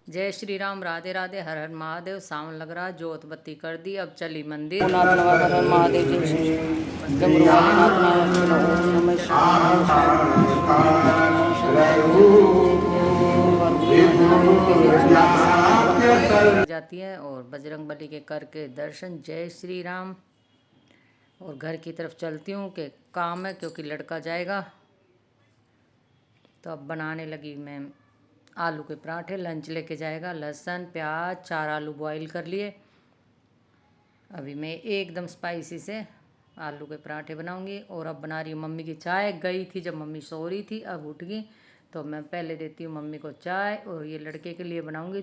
जय श्री राम, राधे राधे, हर हर महादेव। सावन लग रहा, जोत बत्ती कर दी, अब चली मंदिर। नाथ नवा हर हर महादेव, जय श्री डमरू वाले नाथ नारायण चलो, ओम नमः शिवाय जाती है। और बजरंग बली के करके दर्शन। जय श्री राम। और घर की तरफ चलती हूँ कि काम है, क्योंकि लड़का जाएगा। तो अब बनाने लगी मैं आलू के पराठे। लंच लेके जाएगा। लहसुन प्याज 4 आलू बॉईल कर लिए। अभी मैं एकदम स्पाइसी से आलू के पराठे बनाऊंगी। और अब बना रही हूँ मम्मी की चाय। गई थी जब मम्मी सो रही थी, अब उठ गई तो मैं पहले देती हूँ मम्मी को चाय। और ये लड़के के लिए बनाऊंगी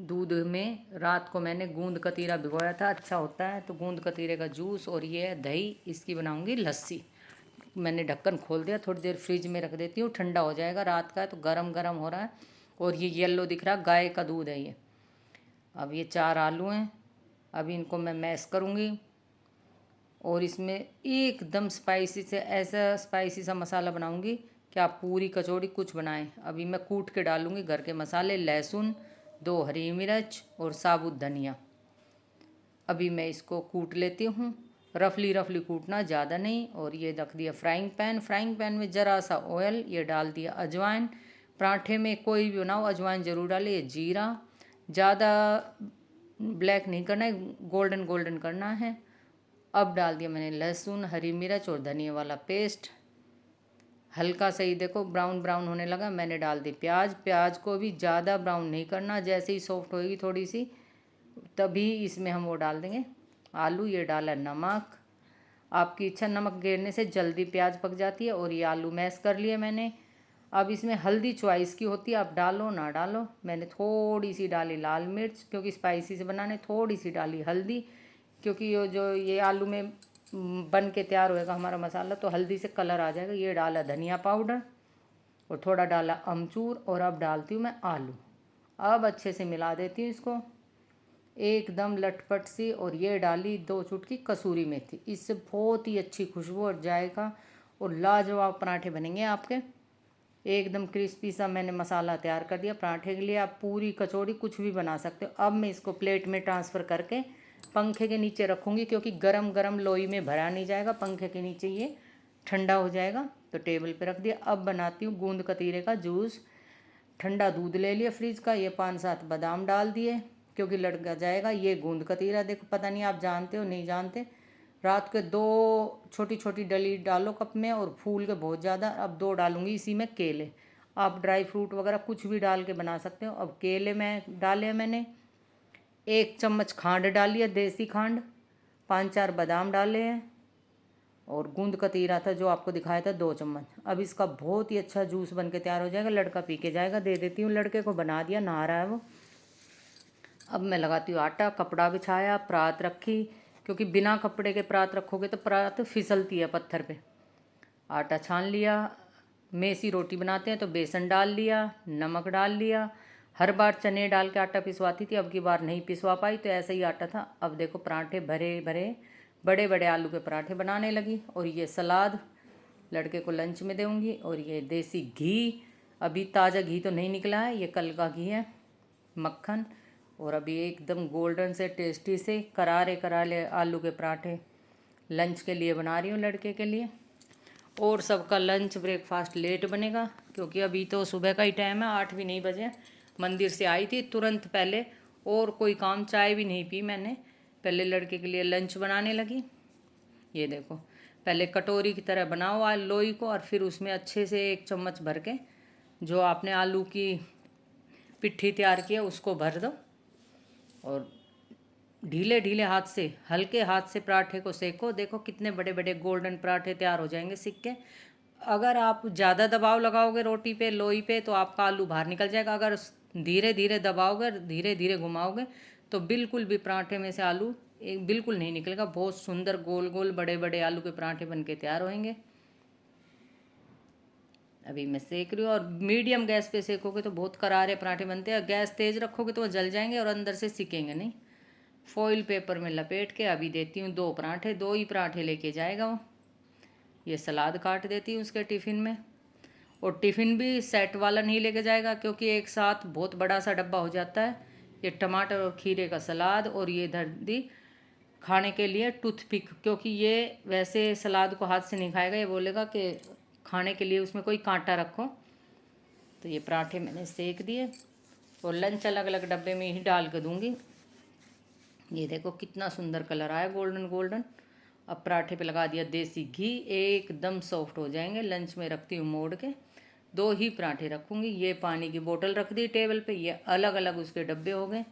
दूध में रात को मैंने गूंद कतीरा भिगोया था, अच्छा होता है। तो गूंद कतीरे का जूस। और ये है दही, इसकी बनाऊंगी लस्सी। मैंने ढक्कन खोल दिया, थोड़ी देर फ्रिज में रख देती हूँ, ठंडा हो जाएगा। रात का है तो गरम गरम हो रहा है। और ये येलो दिख रहा है, गाय का दूध है ये। अब ये 4 आलू हैं, अभी इनको मैं मैश करूँगी। और इसमें एकदम स्पाइसी से ऐसा स्पाइसी सा मसाला बनाऊँगी कि आप पूरी कचौड़ी कुछ बनाएं। अभी मैं कूट के डालूँगी घर के मसाले। लहसुन, 2 हरी मिर्च और साबुत धनिया। अभी मैं इसको कूट लेती हूँ, रफली रफली कूटना, ज़्यादा नहीं। और ये रख दिया फ्राइंग पैन में ज़रा सा ऑयल, ये डाल दिया अजवाइन। पराठे में कोई भी बनाओ अजवाइन ज़रूर डाले। ये जीरा, ज़्यादा ब्लैक नहीं करना है, गोल्डन गोल्डन करना है। अब डाल दिया मैंने लहसुन, हरी मिर्च और धनिया वाला पेस्ट। हल्का सा ही देखो ब्राउन ब्राउन होने लगा, मैंने डाल दी प्याज को भी ज़्यादा ब्राउन नहीं करना, जैसे ही सॉफ्ट होएगी थोड़ी सी तभी इसमें हम वो डाल देंगे आलू। ये डाला नमक, आपकी इच्छा, नमक गिरने से जल्दी प्याज पक जाती है। और ये आलू मैश कर लिए मैंने। अब इसमें हल्दी चॉइस की होती है, आप डालो ना डालो। मैंने थोड़ी सी डाली लाल मिर्च, क्योंकि स्पाइसी से बनाने। थोड़ी सी डाली हल्दी, क्योंकि ये आलू में बन के तैयार होएगा हमारा मसाला, तो हल्दी से कलर आ जाएगा। ये डाला धनिया पाउडर और थोड़ा डाला अमचूर। और अब डालती हूँ मैं आलू। अब अच्छे से मिला देती हूँ इसको एकदम लटपट सी। और ये डाली 2 चुटकी कसूरी मेथी, इससे बहुत ही अच्छी खुशबू और जायका और लाजवाब पराठे बनेंगे आपके। एकदम क्रिस्पी सा मैंने मसाला तैयार कर दिया पराठे के लिए। आप पूरी कचौड़ी कुछ भी बना सकते हो। अब मैं इसको प्लेट में ट्रांसफ़र करके पंखे के नीचे रखूँगी, क्योंकि गरम गरम लोई में भरा नहीं जाएगा, पंखे के नीचे ये ठंडा हो जाएगा। तो टेबल पे रख दिया। अब बनाती हूँ गूंद कतीरे का जूस। ठंडा दूध ले लिया फ्रिज का, ये 5-7 बादाम डाल दिए, क्योंकि लड़का जाएगा। ये गूंद कतीरा देखो, पता नहीं आप जानते हो नहीं जानते। रात के 2 छोटी छोटी डली डालो कप में, और फूल के बहुत ज़्यादा। अब 2 डालूंगी इसी में केले। आप ड्राई फ्रूट वगैरह कुछ भी डाल के बना सकते हो। अब केले में डाले मैंने, 1 चम्मच खांड डाली है, देसी खांड। 5-4 बादाम डाले हैं। और गूंद कतीरा था जो आपको दिखाया था, 2 चम्मच। अब इसका बहुत ही अच्छा जूस बन के तैयार हो जाएगा। लड़का पी के जाएगा। दे देती हूँ लड़के को, बना दिया, नहा रहा है वो। अब मैं लगाती हूँ आटा। कपड़ा बिछाया, परात रखी, क्योंकि बिना कपड़े के परात रखोगे तो परात फिसलती है पत्थर पे। आटा छान लिया। मेसी रोटी बनाते हैं तो बेसन डाल लिया, नमक डाल लिया। हर बार चने डाल के आटा पिसवाती थी, अब की बार नहीं पिसवा पाई, तो ऐसा ही आटा था। अब देखो पराठे भरे भरे बड़े बड़े आलू के पराठे बनाने लगी। और ये सलाद लड़के को लंच में दूँगी। और ये देसी घी, अभी ताज़ा घी तो नहीं निकला है, ये कल का घी है, मक्खन। और अभी एकदम गोल्डन से टेस्टी से करारे करारे आलू के पराठे लंच के लिए बना रही हूँ लड़के के लिए। और सबका लंच ब्रेकफास्ट लेट बनेगा, क्योंकि अभी तो सुबह का ही टाइम है, 8 भी नहीं बजे। मंदिर से आई थी तुरंत पहले, और कोई काम, चाय भी नहीं पी मैंने, पहले लड़के के लिए लंच बनाने लगी। ये देखो, पहले कटोरी की तरह बनाओ लोई को, और फिर उसमें अच्छे से 1 चम्मच भर के जो आपने आलू की पिट्ठी तैयार की है उसको भर दो। और ढीले ढीले हाथ से, हल्के हाथ से पराठे को सेको। देखो कितने बड़े बड़े गोल्डन पराठे तैयार हो जाएंगे सिक के। अगर आप ज़्यादा दबाव लगाओगे रोटी पे, लोई पे, तो आपका आलू बाहर निकल जाएगा। अगर धीरे धीरे दबाओगे, धीरे धीरे घुमाओगे, तो बिल्कुल भी पराठे में से आलू एक बिल्कुल नहीं निकलेगा। बहुत सुंदर गोल गोल बड़े बड़े आलू के पराठे बन के तैयार होंगे। अभी मैं सेक रही हूँ। और मीडियम गैस पे सेकोगे तो बहुत करारे पराठे बनते हैं। गैस तेज़ रखोगे तो वो जल जाएंगे और अंदर से सिकेंगे नहीं। फॉइल पेपर में लपेट के अभी देती हूँ 2 पराठे, 2 ही पराठे लेके जाएगा वो। ये सलाद काट देती हूँ उसके टिफ़िन में। और टिफ़िन भी सेट वाला नहीं लेके जाएगा, क्योंकि एक साथ बहुत बड़ा सा डब्बा हो जाता है। ये टमाटर और खीरे का सलाद, और ये धर दी खाने के लिए टूथपिक, क्योंकि ये वैसे सलाद को हाथ से नहीं खाएगा, ये बोलेगा कि खाने के लिए उसमें कोई कांटा रखो। तो ये पराठे मैंने सेक दिए और लंच अलग अलग डब्बे में ही डाल के दूंगी। ये देखो कितना सुंदर कलर आया, गोल्डन गोल्डन। अब पराठे पे लगा दिया देसी घी, एकदम सॉफ्ट हो जाएंगे। लंच में रखती हूँ मोड़ के, 2 ही पराठे रखूँगी। ये पानी की बोतल रख दी टेबल पे, ये अलग अलग उसके डब्बे हो गए।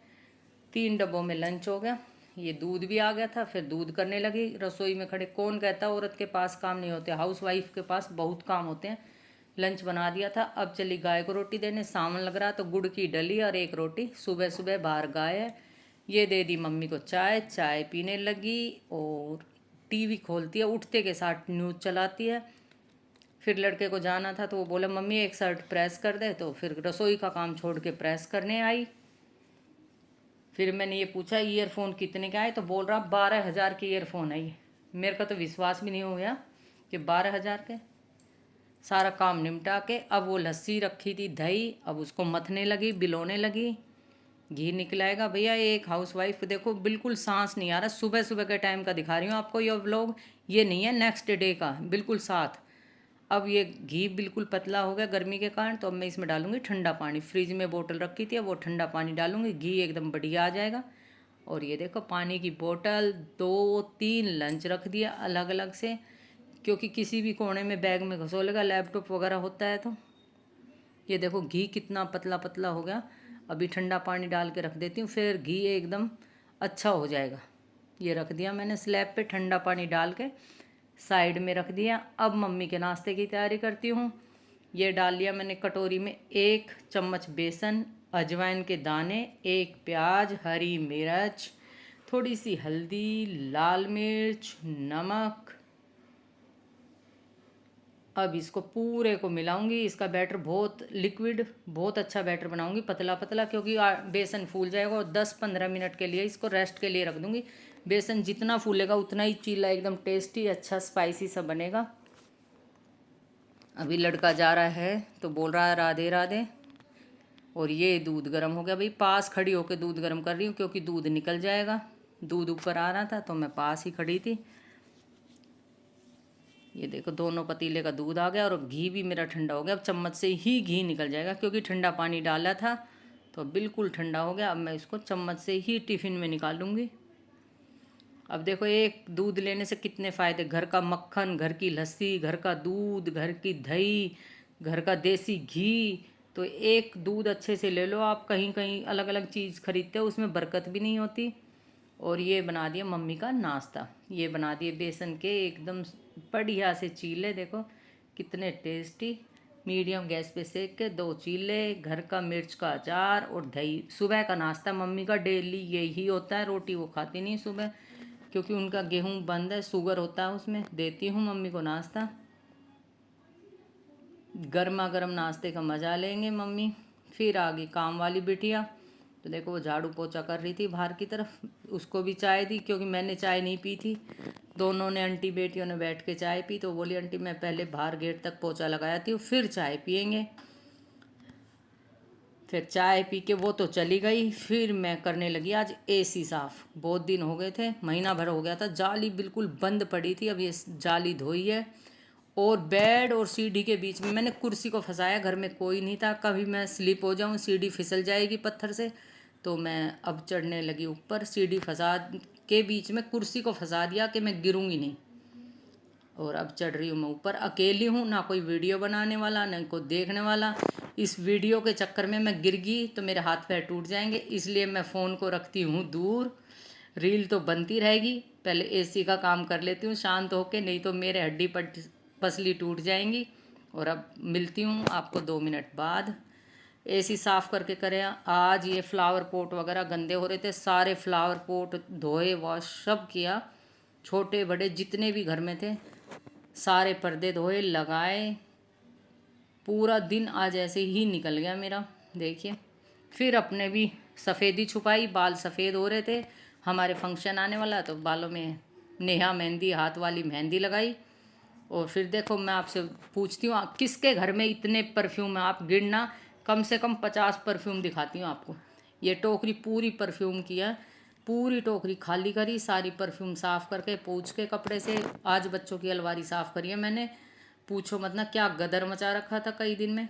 3 डब्बों में लंच हो गया। ये दूध भी आ गया था, फिर दूध करने लगी रसोई में खड़े। कौन कहता औरत के पास काम नहीं होते, हाउस वाइफ के पास बहुत काम होते हैं। लंच बना दिया था, अब चली गाय को रोटी देने। सावन लग रहा तो गुड़ की डली और 1 रोटी। सुबह सुबह बाहर गाय है। ये दे दी मम्मी को चाय, चाय पीने लगी और टीवी खोलती है, उठते के साथ न्यूज़ चलाती है। फिर लड़के को जाना था तो वो बोला मम्मी एक शर्ट प्रेस कर दे, तो फिर रसोई का काम छोड़ के प्रेस करने आई। फिर मैंने ये पूछा ईयरफोन कितने का है, तो बोल रहा 12,000 के ईयरफोन है ये। मेरे का तो विश्वास भी नहीं हो गया कि 12,000 के। सारा काम निपटा के अब वो लस्सी रखी थी दही, अब उसको मथने लगी, बिलोने लगी। घी निकलाएगा भैया। एक हाउसवाइफ देखो बिल्कुल सांस नहीं आ रहा। सुबह सुबह के टाइम का दिखा रही हूँ आपको ये व्लॉग, ये नहीं है नेक्स्ट डे का, बिल्कुल साथ। अब ये घी बिल्कुल पतला हो गया गर्मी के कारण, तो अब मैं इसमें डालूंगी ठंडा पानी। फ्रिज में बोतल रखी थी, अब वो ठंडा पानी डालूंगी, घी एकदम बढ़िया आ जाएगा। और ये देखो पानी की बोतल, 2-3 लंच रख दिया अलग अलग से, क्योंकि किसी भी कोने में बैग में घसोलेगा, लैपटॉप वगैरह होता है तो। ये देखो घी कितना पतला पतला हो गया। अभी ठंडा पानी डाल के रख देती हूँ, फिर घी एकदम अच्छा हो जाएगा। ये रख दिया मैंने स्लैब पे ठंडा पानी डाल के, साइड में रख दिया। अब मम्मी के नाश्ते की तैयारी करती हूँ। ये डाल लिया मैंने कटोरी में 1 चम्मच बेसन, अजवाइन के दाने, 1 प्याज, हरी मिर्च, थोड़ी सी हल्दी, लाल मिर्च, नमक। अब इसको पूरे को मिलाऊंगी। इसका बैटर बहुत लिक्विड, बहुत अच्छा बैटर बनाऊंगी, पतला पतला, क्योंकि बेसन फूल जाएगा। और 10-15 मिनट के लिए इसको रेस्ट के लिए रख दूंगी। बेसन जितना फूलेगा उतना ही चीला एकदम टेस्टी अच्छा स्पाइसी सा बनेगा। अभी लड़का जा रहा है तो बोल रहा है राधे राधे। और ये दूध गर्म हो गया भाई, पास खड़ी होकर दूध गर्म कर रही हूँ, क्योंकि दूध निकल जाएगा। दूध ऊपर आ रहा था तो मैं पास ही खड़ी थी। ये देखो दोनों पतीले का दूध आ गया और घी भी मेरा ठंडा हो गया। अब चम्मच से ही घी निकल जाएगा, क्योंकि ठंडा पानी डाला था तो बिल्कुल ठंडा हो गया। अब मैं इसको चम्मच से ही टिफ़िन में निकालूंगी। अब देखो एक दूध लेने से कितने फ़ायदे, घर का मक्खन, घर की लस्सी, घर का दूध, घर की दही, घर का देसी घी। तो एक दूध अच्छे से ले लो आप, कहीं कहीं अलग अलग चीज़ खरीदते हो उसमें बरकत भी नहीं होती। और ये बना दिया मम्मी का नाश्ता। ये बना दिए बेसन के एकदम बढ़िया से चीले, देखो कितने टेस्टी। मीडियम गैस पे सेक के 2 चीले, घर का मिर्च का अचार और दही। सुबह का नाश्ता मम्मी का डेली यही होता है। रोटी वो खाती नहीं सुबह, क्योंकि उनका गेहूं बंद है, शुगर होता है उसमें। देती हूँ मम्मी को नाश्ता। गर्मा गर्म नाश्ते का मज़ा लेंगे मम्मी। फिर आ गई काम वाली बिटिया, तो देखो वो झाड़ू पोछा कर रही थी बाहर की तरफ। उसको भी चाय दी, क्योंकि मैंने चाय नहीं पी थी। दोनों ने आंटी बेटियों ने बैठ के चाय पी, तो बोली आंटी मैं पहले बाहर गेट तक पोछा लगाती हूँ, फिर चाय पियेंगे। फिर चाय पी के वो तो चली गई। फिर मैं करने लगी आज एसी साफ़। बहुत दिन हो गए थे, महीना भर हो गया था, जाली बिल्कुल बंद पड़ी थी। अब ये जाली धोई है। और बेड और सीढ़ी के बीच में मैंने कुर्सी को फंसाया, घर में कोई नहीं था। कभी मैं स्लिप हो जाऊं, सीढ़ी फिसल जाएगी पत्थर से, तो मैं अब चढ़ने लगी ऊपर। सीढ़ी फंसा के बीच में कुर्सी को फंसा दिया कि मैं गिरूंगी नहीं। और अब चढ़ रही हूँ मैं ऊपर, अकेली हूँ, ना कोई वीडियो बनाने वाला, ना कोई देखने वाला। इस वीडियो के चक्कर में मैं गिर गई तो मेरे हाथ पैर टूट जाएंगे, इसलिए मैं फ़ोन को रखती हूँ दूर। रील तो बनती रहेगी, पहले एसी का काम कर लेती हूँ शांत होके, नहीं तो मेरे हड्डी पसली टूट जाएंगी। और अब मिलती हूँ आपको 2 मिनट बाद। एसी साफ़ करके करें आज। ये फ्लावर पॉट वगैरह गंदे हो रहे थे, सारे फ्लावर पॉट धोए, वॉश सब किया, छोटे बड़े जितने भी घर में थे सारे पर्दे धोए, लगाए। पूरा दिन आज ऐसे ही निकल गया मेरा, देखिए। फिर अपने भी सफ़ेदी छुपाई, बाल सफ़ेद हो रहे थे, हमारे फंक्शन आने वाला, तो बालों में नेहा मेहंदी, हाथ वाली मेहंदी लगाई। और फिर देखो मैं आपसे पूछती हूँ, किसके घर में इतने परफ्यूम है? आप गिनना, कम से कम 50 परफ्यूम दिखाती हूँ आपको। ये टोकरी पूरी परफ्यूम की है, पूरी टोकरी खाली करी, सारी परफ्यूम साफ़ करके पोंछ के कपड़े से। आज बच्चों की अलमारी साफ़ करी है मैंने, पूछो मत ना क्या गदर मचा रखा था कई दिन में।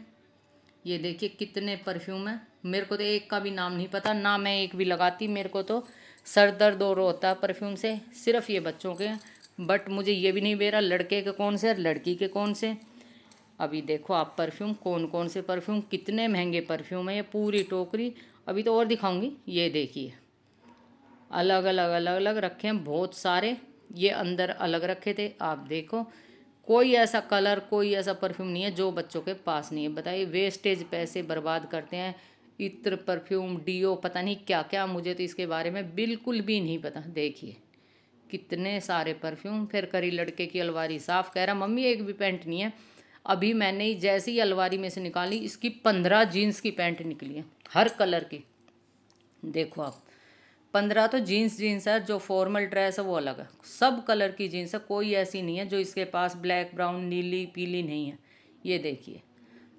ये देखिए कितने परफ्यूम है, मेरे को तो एक का भी नाम नहीं पता ना, मैं एक भी लगाती। मेरे को तो सर दर्द और होता है परफ्यूम से, सिर्फ ये बच्चों के हैं। बट मुझे ये भी नहीं बेरा लड़के के कौन से और लड़की के कौन से। अभी देखो आप परफ्यूम, कौन कौन से परफ्यूम, कितने महंगे परफ्यूम है ये पूरी टोकरी। अभी तो और दिखाऊंगी, ये देखिए अलग अलग अलग अलग रखे हैं बहुत सारे। ये अंदर अलग रखे थे, आप देखो कोई ऐसा कलर कोई ऐसा परफ्यूम नहीं है जो बच्चों के पास नहीं है। बताइए, वेस्टेज पैसे बर्बाद करते हैं। इत्र, परफ्यूम, डीओ, पता नहीं क्या क्या, मुझे तो इसके बारे में बिल्कुल भी नहीं पता। देखिए कितने सारे परफ्यूम। फिर करी लड़के की अलमारी साफ़, कह रहा मम्मी एक भी पैंट नहीं है। अभी मैंने ही जैसे ही अलमारी में से निकाली, इसकी 15 जीन्स की पैंट निकली है, हर कलर की। देखो आप, 15 तो जीन्स जीन्स है, जो फॉर्मल ड्रेस है वो अलग है। सब कलर की जीन्स है, कोई ऐसी नहीं है जो इसके पास ब्लैक, ब्राउन, नीली, पीली नहीं है। ये देखिए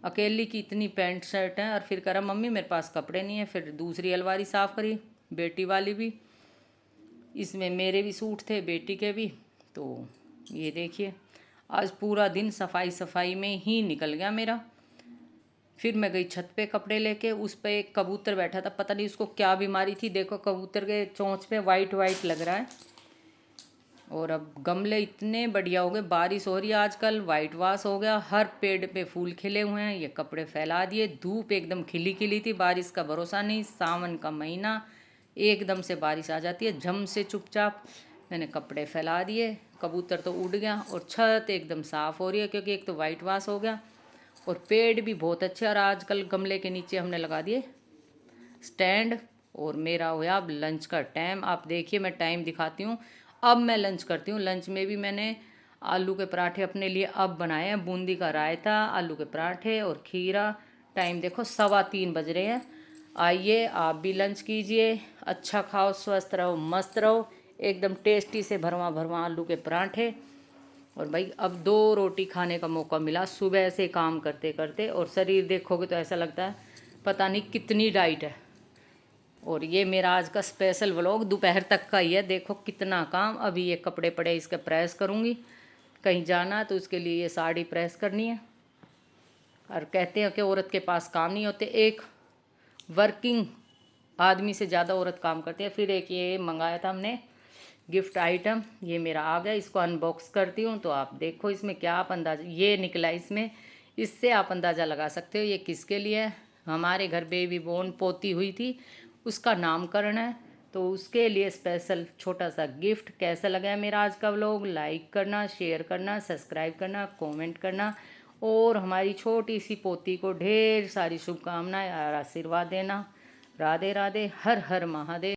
अकेली की इतनी पैंट शर्ट है। और फिर कह रहा मम्मी मेरे पास कपड़े नहीं है। फिर दूसरी अलमारी साफ़ करी, बेटी वाली भी, इसमें मेरे भी सूट थे, बेटी के भी। तो ये देखिए आज पूरा दिन सफाई सफाई में ही निकल गया मेरा। फिर मैं गई छत पे कपड़े लेके, उस पे एक कबूतर बैठा था, पता नहीं उसको क्या बीमारी थी। देखो कबूतर के चोंच पे वाइट वाइट लग रहा है। और अब गमले इतने बढ़िया हो गए, बारिश हो रही है आजकल, वाइट वाश हो गया, हर पेड़ पे फूल खिले हुए हैं। ये कपड़े फैला दिए, धूप एकदम खिली खिली थी, बारिश का भरोसा नहीं, सावन का महीना, एकदम से बारिश आ जाती है झम से चुपचाप। मैंने कपड़े फैला दिए, कबूतर तो उड़ गया, और छत एकदम साफ़ हो रही है क्योंकि एक तो वाइट वाश हो गया। और पेड़ भी बहुत अच्छे, और आजकल गमले के नीचे हमने लगा दिए स्टैंड। और मेरा हुआ अब लंच का टाइम। आप देखिए मैं टाइम दिखाती हूँ, अब मैं लंच करती हूँ। लंच में भी मैंने आलू के पराठे अपने लिए अब बनाए हैं, बूंदी का रायता, आलू के पराठे और खीरा। टाइम देखो 3:15 बज रहे हैं। आइए आप भी लंच कीजिए, अच्छा खाओ, स्वस्थ रहो, मस्त रहो। एकदम टेस्टी से भरवा भरवा आलू के पराठे। और भाई अब 2 रोटी खाने का मौका मिला सुबह से काम करते करते, और शरीर देखोगे तो ऐसा लगता है पता नहीं कितनी डाइट है। और ये मेरा आज का स्पेशल व्लॉग दोपहर तक का ही है। देखो कितना काम, अभी ये कपड़े पड़े इसके प्रेस करूँगी, कहीं जाना तो उसके लिए ये साड़ी प्रेस करनी है। और कहते हैं कि औरत के पास काम नहीं होते, एक वर्किंग आदमी से ज़्यादा औरत काम करती है। फिर एक ये मंगाया था हमने गिफ्ट आइटम, ये मेरा आ गया, इसको अनबॉक्स करती हूँ तो आप देखो इसमें क्या आप अंदाज़ा, ये निकला इसमें, इससे आप अंदाज़ा लगा सकते हो ये किसके लिए है। हमारे घर बेबी बोर्न पोती हुई थी, उसका नामकरण है, तो उसके लिए स्पेशल छोटा सा गिफ्ट। कैसा लगा है मेरा आज का व्लॉग? लाइक करना, शेयर करना, सब्सक्राइब करना, कमेंट करना, और हमारी छोटी सी पोती को ढेर सारी शुभकामनाएं और आशीर्वाद देना। राधे राधे, हर हर महादेव।